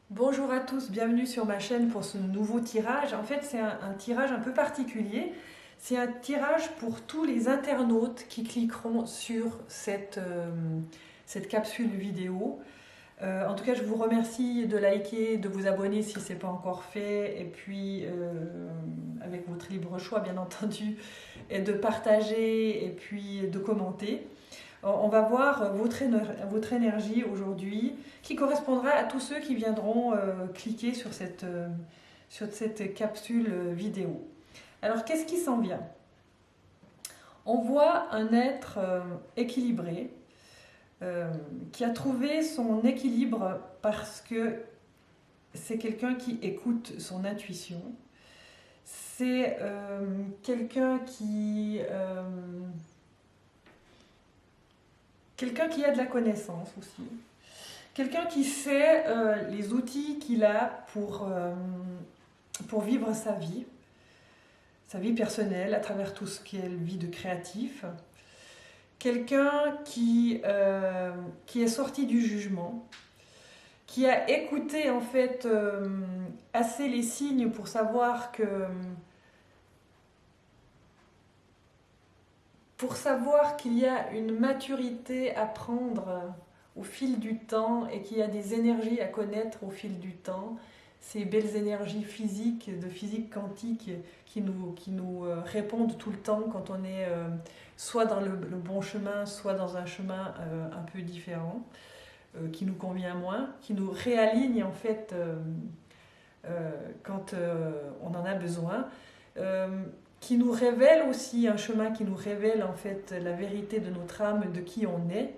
Bonjour à tous, bienvenue sur ma chaîne pour ce nouveau tirage. En fait, c'est un tirage un peu particulier. C'est un tirage pour tous les internautes qui cliqueront sur cette capsule vidéo. En tout cas, je vous remercie de liker, de vous abonner si ce n'est pas encore fait, et puis avec votre libre choix, bien entendu, et de partager et puis de commenter. On va voir votre énergie aujourd'hui qui correspondra à tous ceux qui viendront cliquer sur cette capsule vidéo. Alors, qu'est-ce qui s'en vient? On voit un être équilibré qui a trouvé son équilibre parce que c'est quelqu'un qui écoute son intuition. C'est quelqu'un qui a de la connaissance aussi. Quelqu'un qui sait les outils qu'il a pour vivre sa vie personnelle à travers tout ce qu'elle vit de créatif. Quelqu'un qui est sorti du jugement, qui a écouté en fait assez les signes pour savoir qu'il y a une maturité à prendre au fil du temps et qu'il y a des énergies à connaître au fil du temps, ces belles énergies physiques, de physique quantique qui nous répondent tout le temps quand on est soit dans le bon chemin, soit dans un chemin un peu différent, qui nous convient moins, qui nous réaligne en fait quand on en a besoin. Qui nous révèle aussi un chemin qui nous révèle en fait la vérité de notre âme, de qui on est,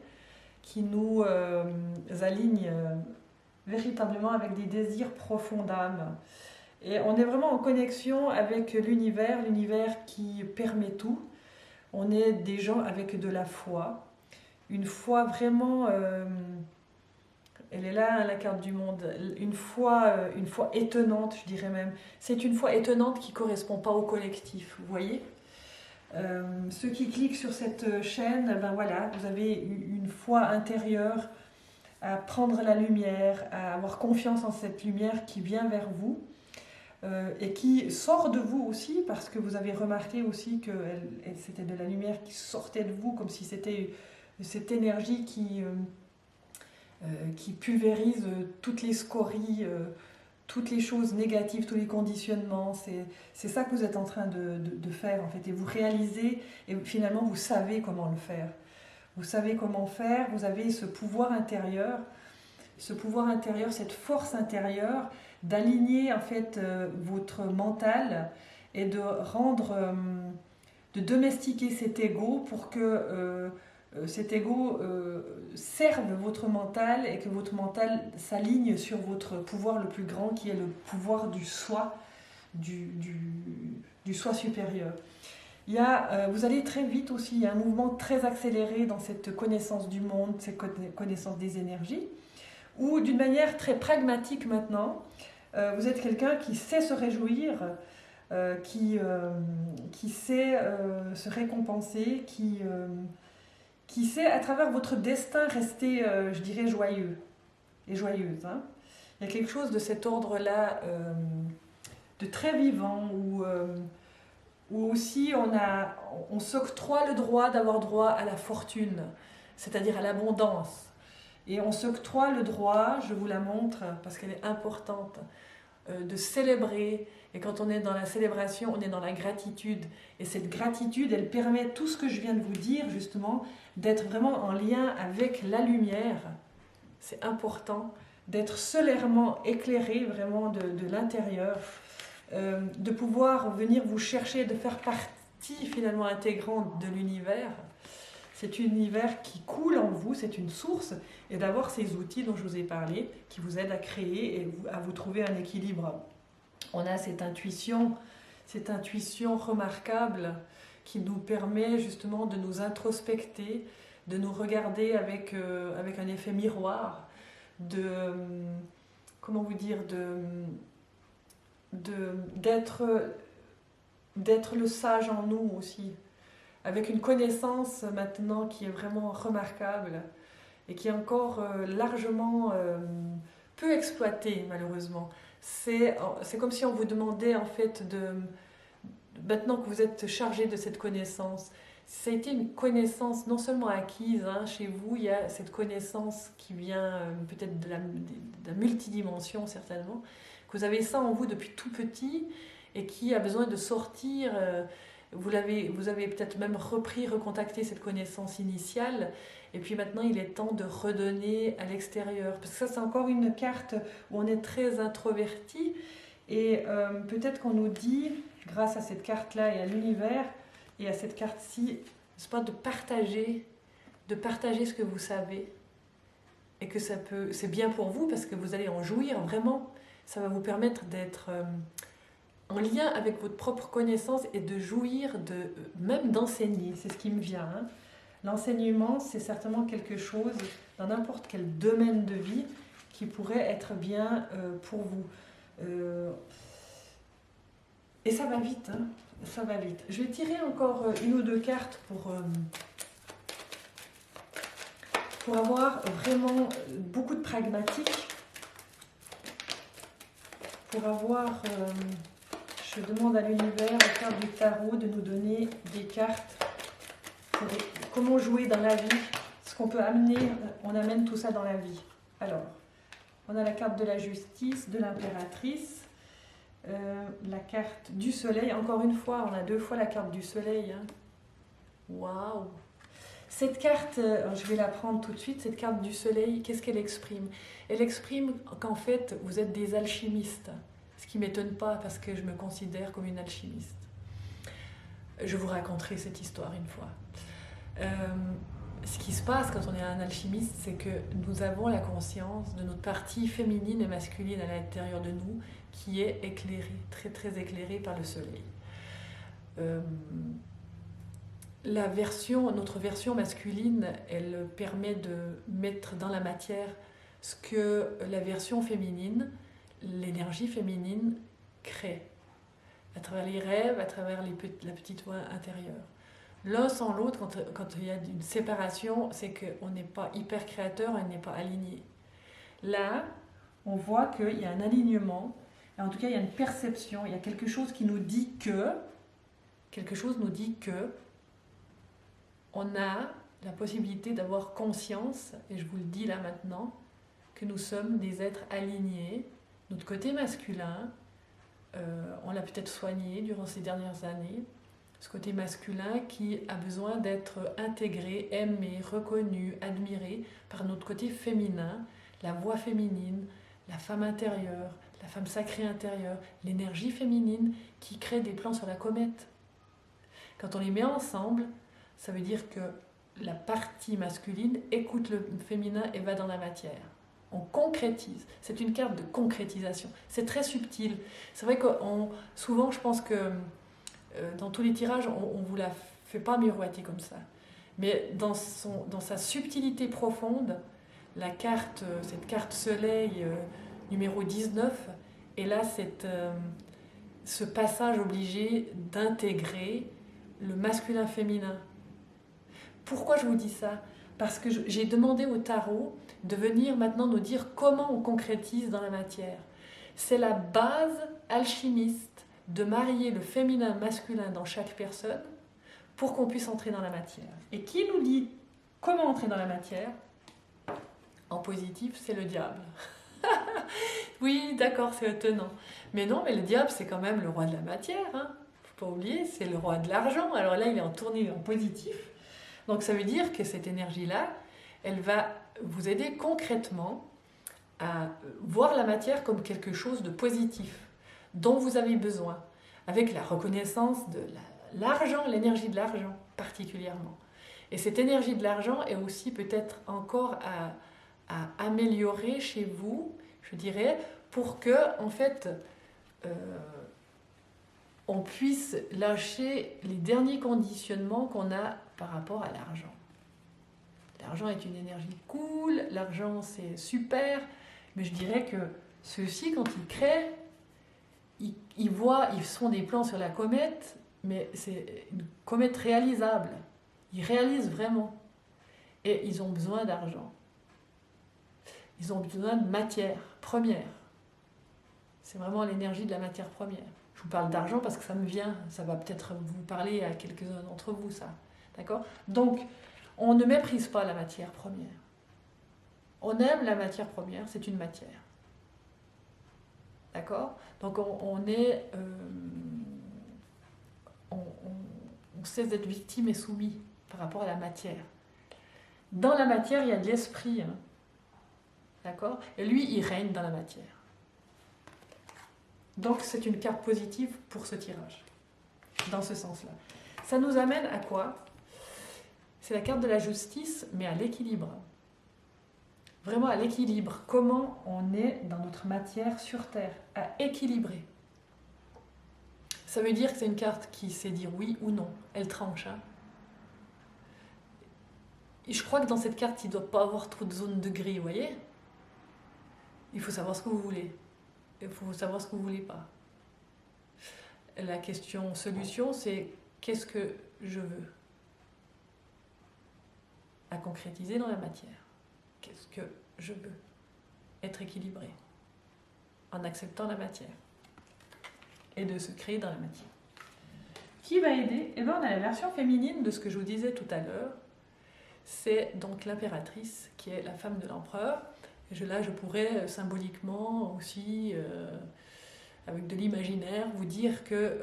qui nous aligne véritablement avec des désirs profonds d'âme. Et on est vraiment en connexion avec l'univers qui permet tout. On est des gens avec de la foi, une foi vraiment, elle est là, la carte du monde, une foi étonnante, je dirais même. C'est une foi étonnante qui ne correspond pas au collectif, vous voyez. Ceux qui cliquent sur cette chaîne, ben voilà, vous avez une foi intérieure à prendre la lumière, à avoir confiance en cette lumière qui vient vers vous et qui sort de vous aussi, parce que vous avez remarqué aussi que c'était de la lumière qui sortait de vous, comme si c'était cette énergie qui pulvérise toutes les scories, toutes les choses négatives, tous les conditionnements. C'est ça que vous êtes en train de faire en fait, et vous réalisez, et finalement vous savez comment le faire. Vous savez comment faire, vous avez ce pouvoir intérieur, cette force intérieure d'aligner en fait votre mental et de de domestiquer cet ego pour que cet ego serve votre mental et que votre mental s'aligne sur votre pouvoir le plus grand qui est le pouvoir du soi, du soi supérieur. Vous allez très vite aussi, il y a un mouvement très accéléré dans cette connaissance du monde, cette connaissance des énergies, ou d'une manière très pragmatique maintenant, vous êtes quelqu'un qui sait se réjouir, qui sait se récompenser, qui sait à travers votre destin rester, je dirais, joyeux et joyeuse. Hein. Il y a quelque chose de cet ordre-là, de très vivant, où aussi on s'octroie le droit d'avoir droit à la fortune, c'est-à-dire à l'abondance. Et on s'octroie le droit, je vous la montre parce qu'elle est importante, de célébrer. Et quand on est dans la célébration, on est dans la gratitude. Et cette gratitude, elle permet tout ce que je viens de vous dire, justement, d'être vraiment en lien avec la lumière. C'est important d'être solairement éclairé vraiment de l'intérieur, de pouvoir venir vous chercher, de faire partie finalement intégrante de l'univers. Cet univers qui coule en vous, c'est une source, et d'avoir ces outils dont je vous ai parlé, qui vous aident à créer et à vous trouver un équilibre. On a cette intuition remarquable qui nous permet justement de nous introspecter, de nous regarder avec un effet miroir, comment vous dire, d'être le sage en nous aussi, avec une connaissance maintenant qui est vraiment remarquable et qui est encore largement peu exploité malheureusement. C'est comme si on vous demandait en fait maintenant que vous êtes chargé de cette connaissance, ça a été une connaissance non seulement acquise, hein, chez vous, il y a cette connaissance qui vient peut-être de la multidimension certainement, que vous avez ça en vous depuis tout petit et qui a besoin de sortir. Vous avez peut-être même recontacté cette connaissance initiale, et puis maintenant il est temps de redonner à l'extérieur. Parce que ça, c'est encore une carte où on est très introverti, et peut-être qu'on nous dit, grâce à cette carte-là et à l'univers, et à cette carte-ci, c'est pas de partager ce que vous savez, et que c'est bien pour vous, parce que vous allez en jouir vraiment. Ça va vous permettre d'être en lien avec votre propre connaissance et de jouir, même d'enseigner, c'est ce qui me vient. Hein. L'enseignement, c'est certainement quelque chose, dans n'importe quel domaine de vie, qui pourrait être bien pour vous. Et ça va vite, hein. Ça va vite. Je vais tirer encore une ou deux cartes pour avoir vraiment beaucoup de pragmatique, pour avoir... je demande à l'univers, aux cartes du tarot, de nous donner des cartes pour comment jouer dans la vie, ce qu'on peut amener, on amène tout ça dans la vie. Alors, on a la carte de la justice, de l'impératrice, la carte du soleil. Encore une fois, on a deux fois la carte du soleil. Hein. Waouh! Cette carte, je vais la prendre tout de suite, cette carte du soleil, qu'est-ce qu'elle exprime? Elle exprime qu'en fait, vous êtes des alchimistes. Ce qui ne m'étonne pas parce que je me considère comme une alchimiste. Je vous raconterai cette histoire une fois. Ce qui se passe quand on est un alchimiste, c'est que nous avons la conscience de notre partie féminine et masculine à l'intérieur de nous qui est éclairée, très très éclairée par le soleil. Notre version masculine, elle permet de mettre dans la matière ce que la version féminine, l'énergie féminine, crée, à travers les rêves, à travers la petite voix intérieure. L'un sans l'autre, quand il y a une séparation, c'est qu'on n'est pas hyper créateur, on n'est pas aligné. Là, on voit qu'il y a un alignement, et en tout cas il y a une perception, il y a quelque chose qui nous dit que, on a la possibilité d'avoir conscience, et je vous le dis là maintenant, que nous sommes des êtres alignés. Notre côté masculin, on l'a peut-être soigné durant ces dernières années, ce côté masculin qui a besoin d'être intégré, aimé, reconnu, admiré par notre côté féminin, la voix féminine, la femme intérieure, la femme sacrée intérieure, l'énergie féminine qui crée des plans sur la comète. Quand on les met ensemble, ça veut dire que la partie masculine écoute le féminin et va dans la matière. On concrétise. C'est une carte de concrétisation. C'est très subtil. C'est vrai que souvent, je pense que dans tous les tirages, on ne vous la fait pas miroiter comme ça. Mais dans sa subtilité profonde, cette carte soleil numéro 19, et là, ce passage obligé d'intégrer le masculin-féminin. Pourquoi je vous dis ça? Parce que j'ai demandé au tarot de venir maintenant nous dire comment on concrétise dans la matière. C'est la base alchimiste de marier le féminin-masculin dans chaque personne pour qu'on puisse entrer dans la matière. Et qui nous dit comment entrer dans la matière? En positif, c'est le diable. Oui, d'accord, c'est étonnant. Mais non, mais le diable, c'est quand même le roi de la matière. Hein. Faut pas oublier, c'est le roi de l'argent. Alors là, il est en tournée en positif. Donc ça veut dire que cette énergie-là, elle va vous aider concrètement à voir la matière comme quelque chose de positif, dont vous avez besoin, avec la reconnaissance de l'argent, l'énergie de l'argent particulièrement. Et cette énergie de l'argent est aussi peut-être encore à améliorer chez vous, je dirais, pour que, en fait, on puisse lâcher les derniers conditionnements qu'on a par rapport à l'argent. L'argent est une énergie cool, l'argent c'est super, mais je dirais que ceux-ci, quand ils créent, ils font des plans sur la comète, mais c'est une comète réalisable. Ils réalisent vraiment. Et ils ont besoin d'argent. Ils ont besoin de matière première. C'est vraiment l'énergie de la matière première. Je vous parle d'argent parce que ça me vient, ça va peut-être vous parler à quelques-uns d'entre vous, ça. D'accord? Donc, on ne méprise pas la matière première. On aime la matière première, c'est une matière. D'accord? Donc, on cesse d'être victime et soumis par rapport à la matière. Dans la matière, il y a de l'esprit. Hein. D'accord? Et lui, il règne dans la matière. Donc, c'est une carte positive pour ce tirage, dans ce sens-là. Ça nous amène à quoi? C'est la carte de la justice, mais à l'équilibre. Vraiment à l'équilibre. Comment on est dans notre matière sur Terre, à équilibrer. Ça veut dire que c'est une carte qui sait dire oui ou non. Elle tranche. Hein. Et je crois que dans cette carte, il ne doit pas avoir trop de zone de gris, vous voyez? Il faut savoir ce que vous voulez. Il faut savoir ce que vous ne voulez pas. La question solution, c'est qu'est-ce que je veux à concrétiser dans la matière? Qu'est-ce que je veux? Être équilibré en acceptant la matière et de se créer dans la matière. Qui va aider? Eh bien, on a la version féminine de ce que je vous disais tout à l'heure. C'est donc l'impératrice qui est la femme de l'empereur. Et là, je pourrais symboliquement aussi, avec de l'imaginaire, vous dire que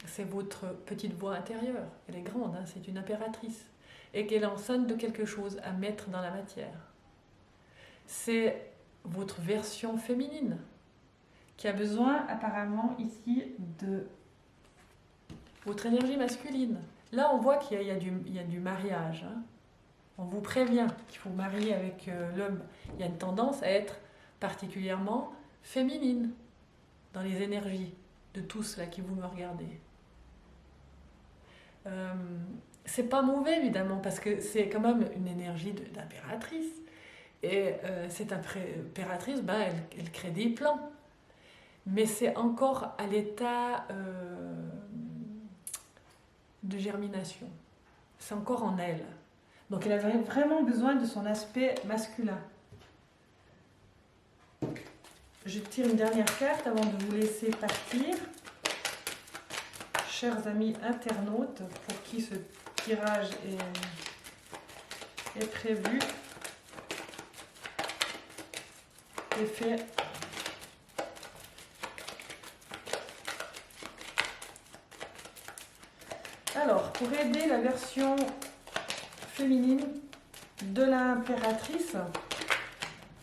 c'est votre petite voix intérieure. Elle est grande, hein, c'est une impératrice. Et qu'elle est enceinte de quelque chose à mettre dans la matière. C'est votre version féminine qui a besoin apparemment ici de votre énergie masculine. Là, on voit qu'il y a du mariage. Hein. On vous prévient qu'il faut marier avec l'homme. Il y a une tendance à être particulièrement féminine dans les énergies de tous là qui vous me regardez. C'est pas mauvais évidemment parce que c'est quand même une énergie d'impératrice. Et cette impératrice, ben, elle crée des plans. Mais c'est encore à l'état de germination. C'est encore en elle. Donc elle avait vraiment besoin de son aspect masculin. Je tire une dernière carte avant de vous laisser partir. Chers amis internautes, pour qui ce tirage est prévu et fait. Alors, pour aider la version féminine de l'impératrice,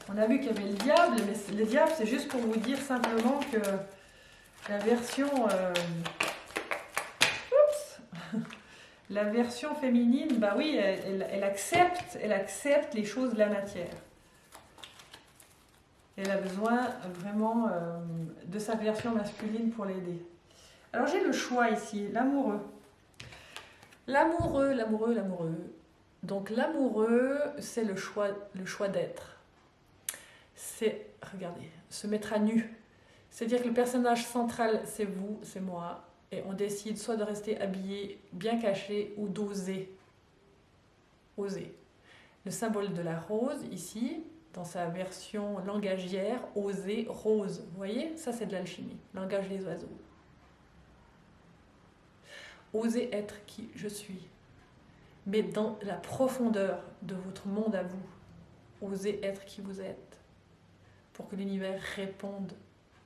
on a vu qu'il y avait le diable, mais le diable, c'est juste pour vous dire simplement que la version, la version féminine, bah oui, elle accepte les choses de la matière. Elle a besoin vraiment de sa version masculine pour l'aider. Alors j'ai le choix ici, l'amoureux. L'amoureux. Donc l'amoureux, c'est le choix d'être. C'est, regardez, se mettre à nu. C'est-à-dire que le personnage central, c'est vous, c'est moi. Et on décide soit de rester habillé, bien caché, ou d'oser. Oser. Le symbole de la rose, ici, dans sa version langagière, oser, rose. Vous voyez, ça c'est de l'alchimie, langage des oiseaux. Osez être qui je suis, mais dans la profondeur de votre monde à vous. Osez être qui vous êtes, pour que l'univers réponde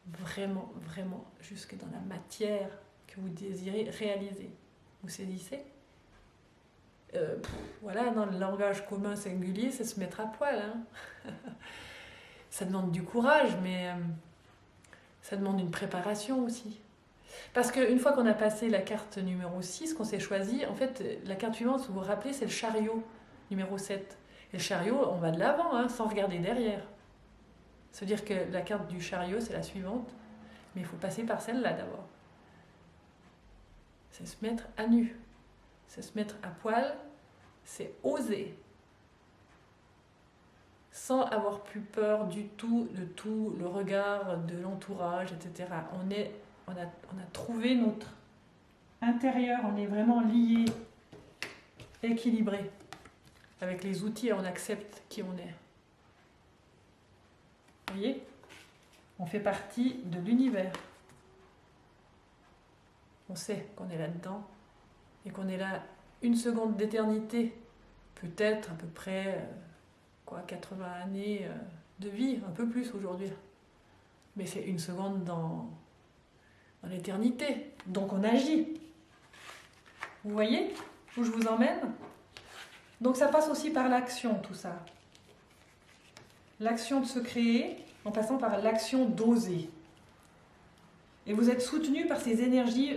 vraiment, vraiment, jusque dans la matière que vous désirez réaliser. Vous saisissez? Voilà, dans le langage commun singulier, c'est se mettre à poil. Hein. Ça demande du courage, mais ça demande une préparation aussi. Parce qu'une fois qu'on a passé la carte numéro 6, qu'on s'est choisi, en fait, la carte suivante, si vous vous rappelez, c'est le chariot, numéro 7. Et le chariot, on va de l'avant, hein, sans regarder derrière. Ça veut dire que la carte du chariot, c'est la suivante, mais il faut passer par celle-là d'abord. C'est se mettre à nu, c'est se mettre à poil, c'est oser. Sans avoir plus peur du tout, de tout, le regard de l'entourage, etc. On a trouvé notre intérieur, on est vraiment lié, équilibré. Avec les outils, on accepte qui on est. voyez, on fait partie de l'univers. On sait qu'on est là-dedans et qu'on est là une seconde d'éternité, peut-être à peu près 80 années de vie, un peu plus aujourd'hui. Mais c'est une seconde dans l'éternité, donc on agit. Vous voyez où je vous emmène? Donc ça passe aussi par l'action, tout ça. L'action de se créer, en passant par l'action d'oser. Et vous êtes soutenu par ces énergies,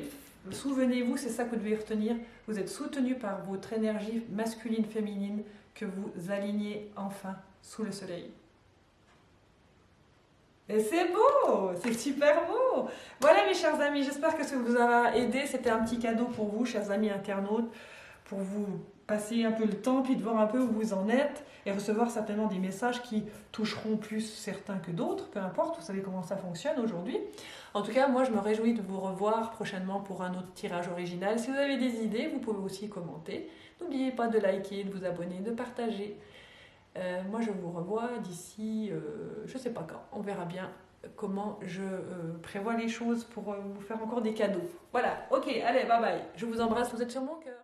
souvenez-vous, c'est ça que vous devez retenir, vous êtes soutenu par votre énergie masculine, féminine, que vous alignez enfin sous le soleil. Et c'est beau, c'est super beau. Voilà mes chers amis, j'espère que ça vous a aidé. C'était un petit cadeau pour vous, chers amis internautes, pour vous passer un peu le temps, puis de voir un peu où vous en êtes, et recevoir certainement des messages qui toucheront plus certains que d'autres, peu importe, vous savez comment ça fonctionne aujourd'hui. En tout cas, moi je me réjouis de vous revoir prochainement pour un autre tirage original. Si vous avez des idées, vous pouvez aussi commenter. N'oubliez pas de liker, de vous abonner, de partager. Moi je vous revois d'ici, je ne sais pas quand, on verra bien comment je prévois les choses pour vous faire encore des cadeaux. Voilà, ok, allez, bye bye, je vous embrasse, vous êtes sur mon cœur.